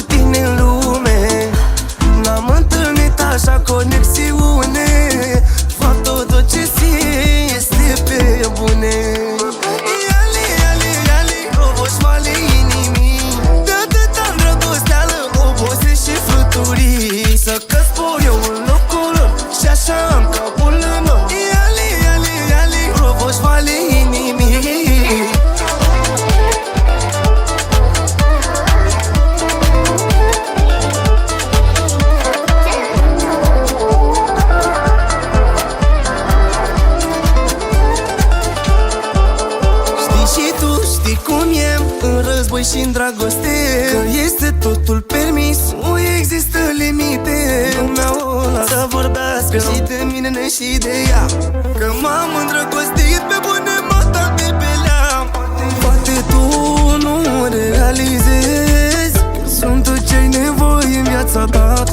tine în lume. N-am întâlnit așa conexiune. Fac tot ce simt, este pe bune. Iali, iali, iali, roboșmale inimii. De atâta îndrăgosteală obosesc și fluturii. Să căspor eu în locul lor și așa am capul în nou. Iali, iali, iali, roboșmale inimii. Și-n dragoste, că este totul permis, nu există limite. Lumea o lasă vorbească și de mine și de ea, că m-am îndrăgostit pe bune, m-a dat de pe leam. Poate tu nu realizezi că sunt tot ce-ai nevoie în viața ta.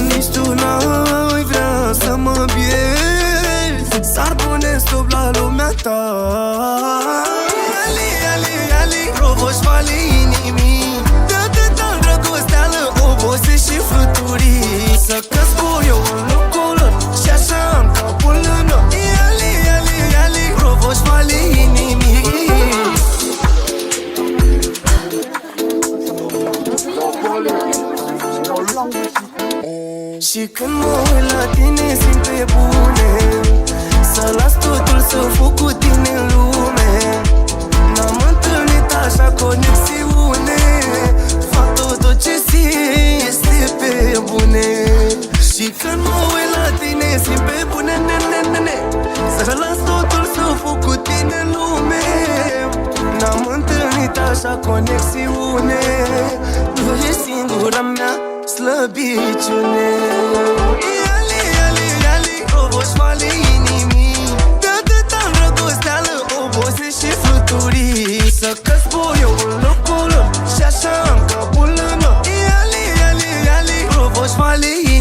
Nici tu n-ai vrea să mă pierzi, s-ar pune stop la lumea ta. Roboșmale inimii. De atâta îndrăgosteală obosesc și fluturii. Să căscur eu în locul lor și așa am capul în nou. Iali, iali, iali, roboșmale inimii. Și când mă uit la tine simt pe bune, să las totul să fug cu tine în lume. N-am întâlnit așa conexiune. Fac tot ce simt, este pe bune. Și când mă uit la tine simt pe bune, ne. Să las totul să fug cu tine în lume. N-am întâlnit așa conexiune. Tu ești singura mea slăbiciune. Iali, iali, iali, roboșmale inimii. De atâta îndrăgosteală obosesc și fluturii. Să căscur eu în locul lor și așa am capul în nou. Iali, iali, iali, roboșmale inimii.